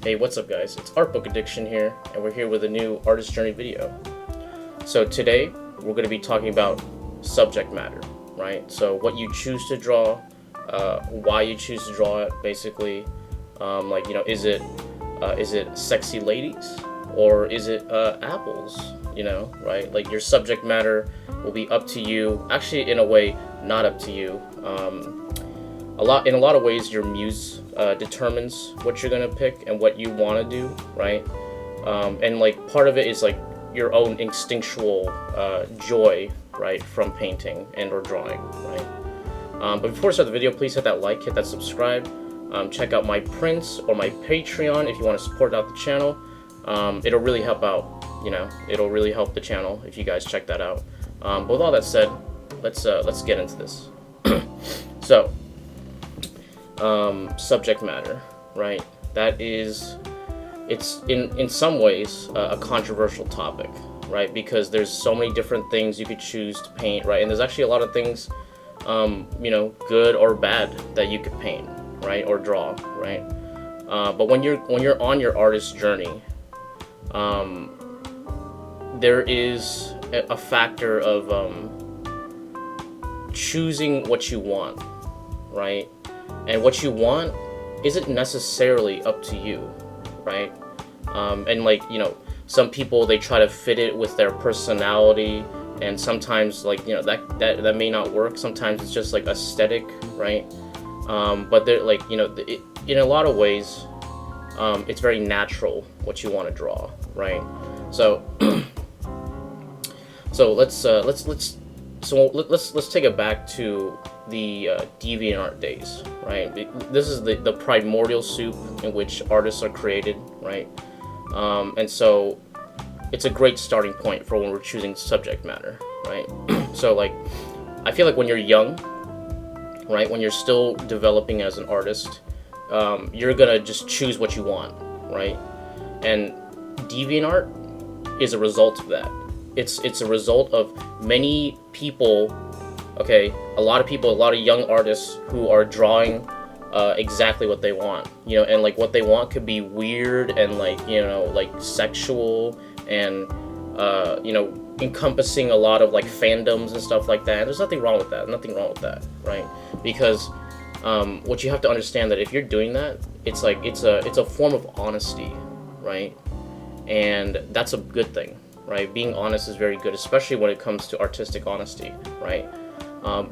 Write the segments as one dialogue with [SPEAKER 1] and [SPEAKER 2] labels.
[SPEAKER 1] Hey, what's up guys? It's Art Book Addiction here, and we're here with a new artist journey video. So today, we're going to be talking about subject matter, right? So what you choose to draw, why you choose to draw it, basically. Like, you know, is it sexy ladies? Or is it apples, you know, right? Like, your subject matter will be up to you. Actually, in a way, not up to you. In a lot of ways, your muse determines what you're gonna pick and what you want to do, right? And like part of it is like your own instinctual joy, right, from painting and or drawing, right? But before I start the video, please hit that like, hit that subscribe, check out my prints or my Patreon if you want to support out the channel. It'll really help out, you know, it'll really help the channel if you guys check that out. But with all that said, let's get into this. So. Subject matter, right? That is, it's in some ways a controversial topic, right? Because there's so many different things you could choose to paint, right? And there's actually a lot of things, you know, good or bad that you could paint, right, or draw, right? But when you're on your artist journey, there is a factor of choosing what you want, right? And what you want isn't necessarily up to you, right? And like, you know, some people, they try to fit it with their personality, and sometimes, like, you know, that may not work. Sometimes it's just like aesthetic, right? But they're like, you know, in a lot of ways, it's very natural what you want to draw, right? So let's take it back to the DeviantArt days, right? This is the primordial soup in which artists are created, right? And so it's a great starting point for when we're choosing subject matter, right? So like, I feel like when you're young, right, when you're still developing as an artist, you're gonna just choose what you want, right? And DeviantArt is a result of that. It's a result of many people. Okay, a lot of young artists who are drawing exactly what they want, you know, and like what they want could be weird and like, you know, like sexual and you know, encompassing a lot of like fandoms and stuff like that. And there's nothing wrong with that, right? Because what you have to understand, that if you're doing that, it's like it's a form of honesty, right? And that's a good thing, right? Being honest is very good, especially when it comes to artistic honesty, right?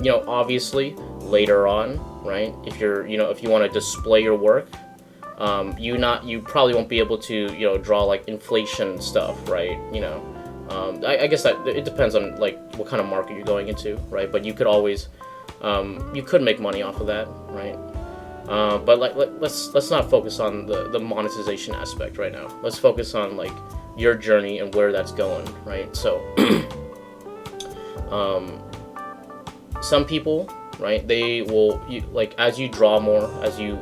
[SPEAKER 1] You know, obviously later on, right, if you want to display your work, you probably won't be able to, you know, draw like inflation stuff, right? You know, I guess that it depends on like what kind of market you're going into, right? But you could always, you could make money off of that, right? But like, let's not focus on the monetization aspect right now. Let's focus on like your journey and where that's going, right? So, some people, right, they will, like, as you draw more, as you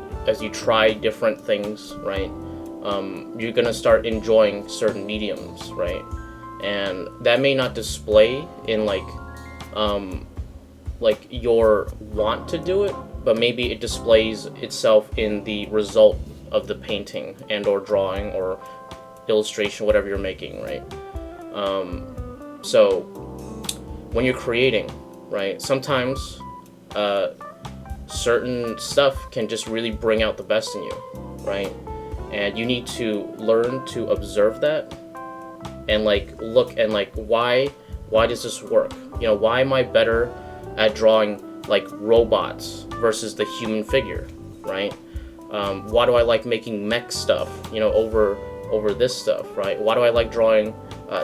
[SPEAKER 1] try different things, right, you're gonna start enjoying certain mediums, right? And that may not display in like your want to do it, but maybe it displays itself in the result of the painting and or drawing or illustration, whatever you're making, right? So when you're creating, right, sometimes certain stuff can just really bring out the best in you, right? And you need to learn to observe that and like look and like, why does this work? You know, why am I better at drawing like robots versus the human figure, right? Why do I like making mech stuff, you know, over this stuff, right? Why do I like drawing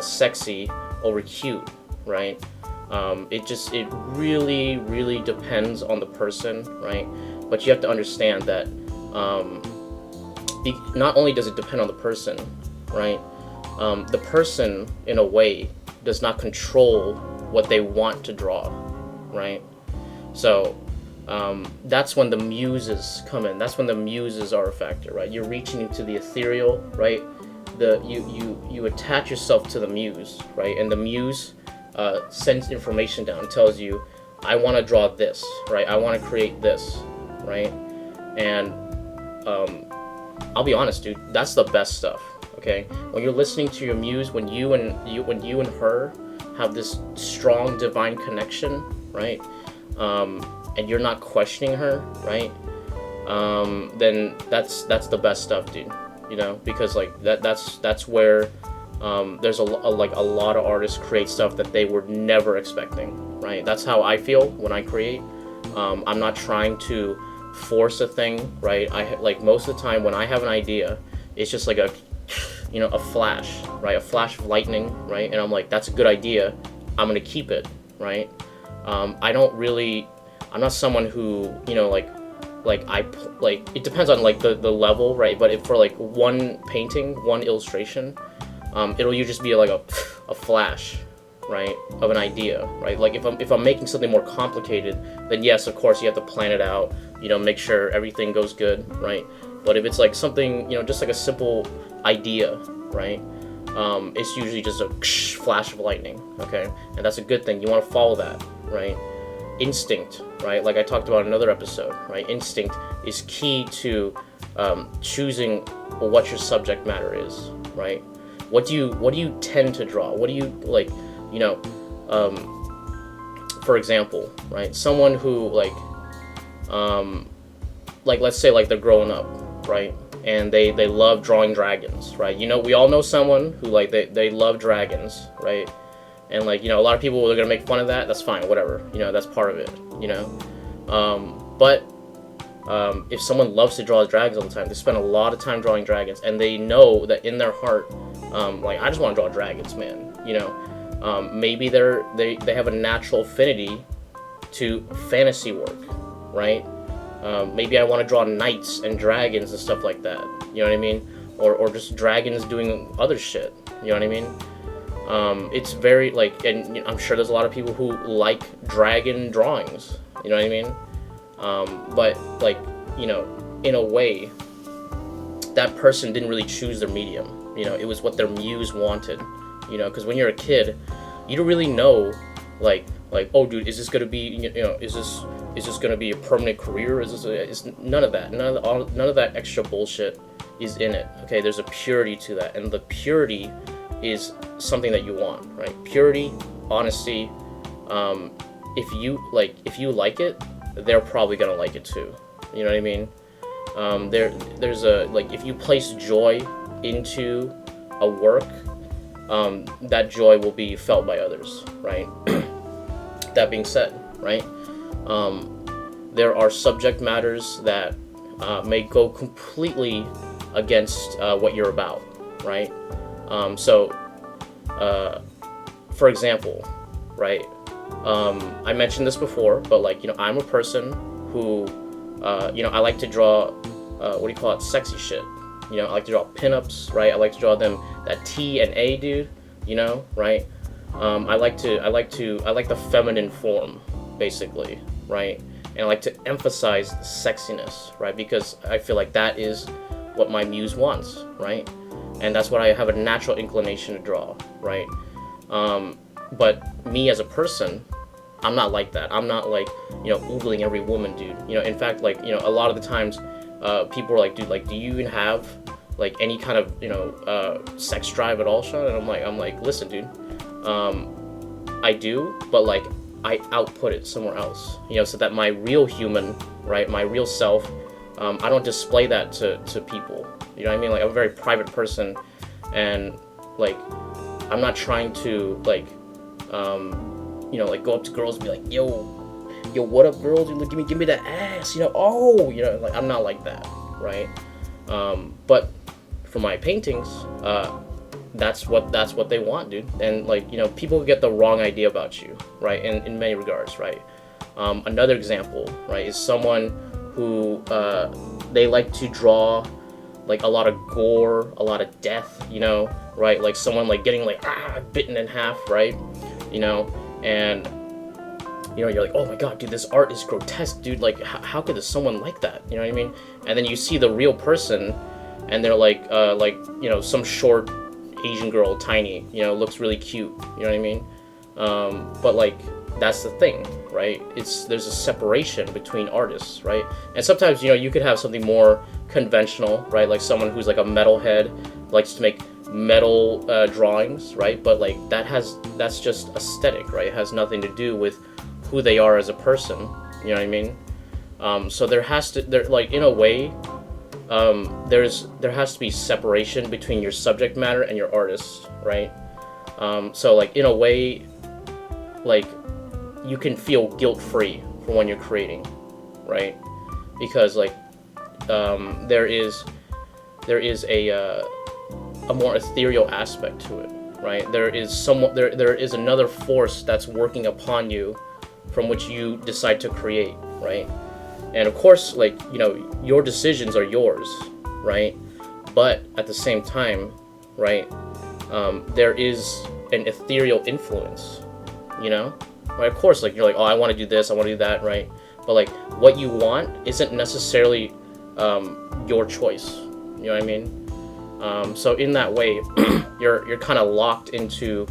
[SPEAKER 1] sexy over cute, right? It really depends on the person, right? But you have to understand that not only does it depend on the person, right? The person, in a way, does not control what they want to draw, right? So that's when the muses come in. That's when the muses are a factor, right? You're reaching into the ethereal, right? You attach yourself to the muse, right? And the muse sends information down, tells you, I want to draw this, right? I want to create this, right? And I'll be honest, dude, that's the best stuff. Okay, when you're listening to your muse, when you and her have this strong divine connection, right? And you're not questioning her, right? Then that's the best stuff, dude. You know, because like that's where there's a lot of artists create stuff that they were never expecting, right? That's how I feel when I create. I'm not trying to force a thing, right? Like most of the time when I have an idea, it's just like a flash, right? A flash of lightning, right? And I'm like, that's a good idea. I'm gonna keep it, right? I'm not someone who, it depends on like the level, right? But if for like one painting, one illustration, it'll usually just be like a flash, right, of an idea, right? Like if I'm making something more complicated, then yes, of course you have to plan it out, make sure everything goes good, right? But if it's like something, just like a simple idea, right, it's usually just a flash of lightning, okay? And that's a good thing. You want to follow that, right? Instinct, right? Like I talked about in another episode, right? Instinct is key to choosing what your subject matter is, right? What do you tend to draw? What do you like? For example, right? Someone who like let's say like they're growing up, right? And they love drawing dragons, right? We all know someone who like they love dragons, right? And like, a lot of people are gonna make fun of that. That's fine, whatever. That's part of it, But if someone loves to draw dragons all the time, they spend a lot of time drawing dragons, and they know that in their heart, I just want to draw dragons, man. Maybe they have a natural affinity to fantasy work, right? Maybe I want to draw knights and dragons and stuff like that. You know what I mean? Or just dragons doing other shit. You know what I mean? It's very like, and I'm sure there's a lot of people who like dragon drawings. You know what I mean? But like, in a way, that person didn't really choose their medium. It was what their muse wanted. Because when you're a kid, you don't really know, like, oh, dude, is this gonna be, is this gonna be a permanent career? Is none of that. None of that extra bullshit is in it. Okay, there's a purity to that, and the purity is something that you want, right? Purity, honesty. If you like it, they're probably gonna like it too. You know what I mean? There's a like, if you place joy into a work, that joy will be felt by others, right? That being said, right, there are subject matters that may go completely against what you're about, right? For example, right, I mentioned this before, but like, I'm a person who, I like to draw, sexy shit. I like to draw pinups, right? I like to draw them that T and A, dude. Right? I like the feminine form, basically, right? And I like to emphasize the sexiness, right? Because I feel like that is what my muse wants, right? And that's what I have a natural inclination to draw, right? But me as a person, I'm not like that. I'm not like, oogling every woman, dude. In fact, like, a lot of the times, people are like, dude, like, do you even have like any kind of sex drive at all, Sean? And I'm like, listen, dude, I do, but like I output it somewhere else, so that my real human, right, my real self, I don't display that to people. You know what I mean? Like, I'm a very private person, and like I'm not trying to like like go up to girls and be like, yo, what up, girls? Give me that ass, like, I'm not like that, right? But for my paintings, that's what they want, dude. And like, people get the wrong idea about you, right? In many regards, right? Another example, right, is someone who they like to draw like a lot of gore, a lot of death, right? Like someone like getting like bitten in half, right? And you're like, oh my god, dude, this art is grotesque, dude. Like, how could someone like that? You know what I mean? And then you see the real person, and they're like some short Asian girl, tiny, looks really cute. You know what I mean? But like, that's the thing, right? There's a separation between artists, right? And sometimes, you could have something more conventional, right? Like someone who's like a metalhead likes to make metal drawings, right? But like that's just aesthetic, right? It has nothing to do with who they are as a person. You know what I mean? So there like in a way, there has to be separation between your subject matter and your artist, right? So like in a way, like you can feel guilt free for when you're creating, right? Because like there is a more ethereal aspect to it, right? There is another force that's working upon you, from which you decide to create, right? And of course, like, you know, your decisions are yours, right? But at the same time, right, there is an ethereal influence, you know? Right? Of course, like, you're like, oh, I want to do this, I want to do that, right? But like, what you want isn't necessarily your choice, you know what I mean? So in that way, you're kind of locked into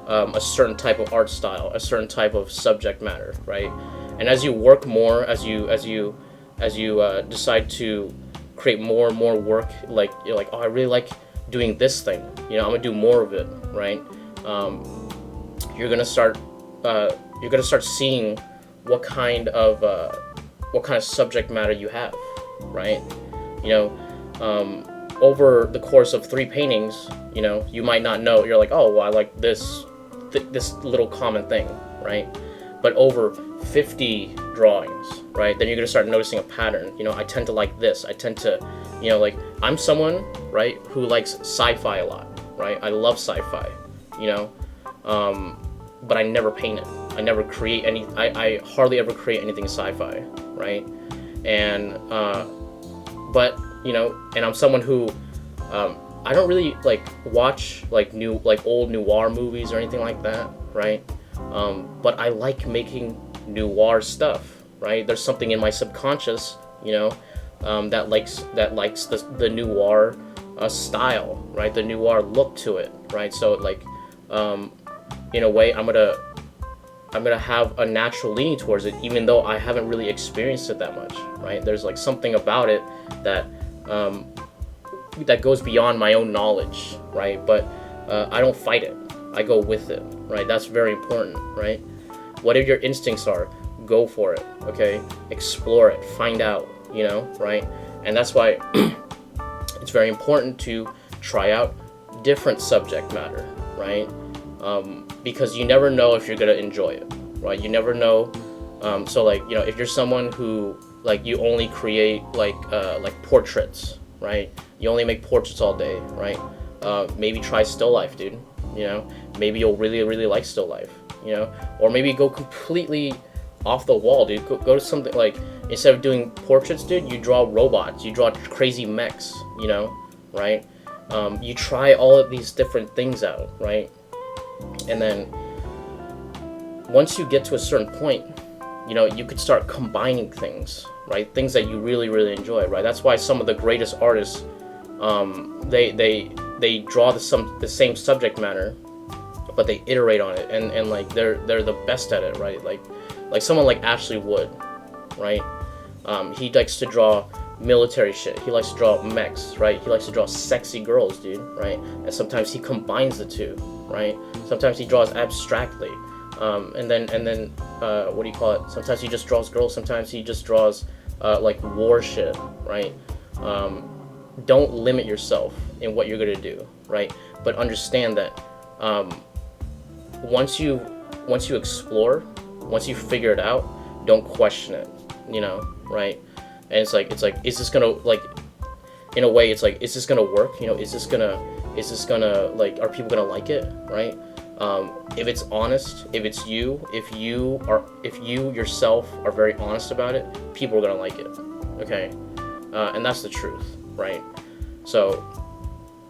[SPEAKER 1] a certain type of art style, a certain type of subject matter, right? And as you work more, as you decide to create more and more work, like you're like, oh, I really like doing this thing, you know, I'm gonna do more of it, right? You're gonna start seeing what kind of subject matter you have, right? You know, over the course of 3 paintings, you know, you might not know. You're like, oh, well, I like this little common thing, right? But over 50 drawings, right, then you're gonna start noticing a pattern. You know, I tend to like this. I tend to, you know, like, I'm someone, right, who likes sci-fi a lot, right? I love sci-fi, you know, but I never paint it. I never create any. I hardly ever create anything sci-fi, right? And but you know, and I'm someone who I don't really like watch like old noir movies or anything like that, right? But I like making noir stuff, right? There's something in my subconscious, you know, that likes the noir style, right? The noir look to it, right? So like, in a way, I'm gonna have a natural leaning towards it, even though I haven't really experienced it that much, right? There's like something about it that that goes beyond my own knowledge, right? But I don't fight it. I go with it, right? That's very important, right? Whatever your instincts are, go for it, okay? Explore it, find out, you know, right? And that's why it's very important to try out different subject matter, right? Because you never know if you're gonna enjoy it, right? You never know. So like, you know, if you're someone who like you only create like portraits, right? You only make portraits all day, right? Maybe try still life, dude. You know, maybe you'll really like still life. You know, or maybe go completely off the wall, dude. Go to something like, instead of doing portraits, dude, you draw robots. You draw crazy mechs. You know, right? You try all of these different things out, right? And then once you get to a certain point, you know, you could start combining things, right? Things that you really enjoy, right? That's why some of the greatest artists, they draw the same subject matter, but they iterate on it, and like they're the best at it, right? Like someone like Ashley Wood, right? He likes to draw military shit. He likes to draw mechs, right? He likes to draw sexy girls, dude, right? And sometimes he combines the two, right? Sometimes he draws abstractly, and then what do you call it? Sometimes he just draws girls. Sometimes he just draws like war shit, right? Don't limit yourself in what you're gonna do, right? But understand that once you explore, once you figure it out, don't question it, you know, right? And it's like, is this gonna, like, in a way, it's like, is this gonna work? You know, is this gonna like, are people gonna like it, right? If it's honest, if it's you, if you yourself are very honest about it, people are gonna like it, okay? And that's the truth, right? So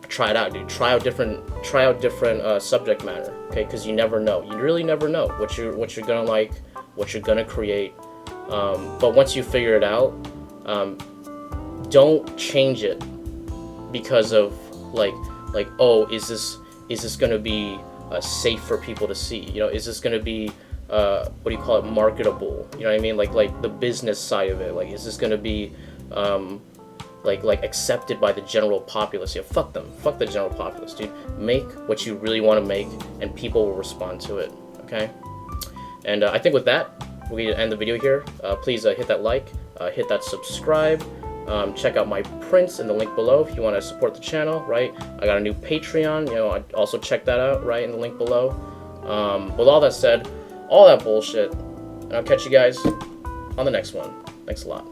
[SPEAKER 1] try it out, dude. Try out different subject matter, okay? Because you never know. You really never know what you're gonna like, what you're gonna create. But once you figure it out, don't change it because of like oh, is this gonna be safe for people to see? You know, is this gonna be what do you call it, marketable? You know what I mean? Like the business side of it. Like, is this gonna be like accepted by the general populace. Yeah, fuck them. Fuck the general populace, dude. Make what you really want to make, and people will respond to it. Okay. And I think with that, we're going to end the video here. Please hit that like, hit that subscribe. Check out my prints in the link below if you want to support the channel, right? I got a new Patreon, I also check that out, right, in the link below. With all that said, all that bullshit, and I'll catch you guys on the next one. Thanks a lot.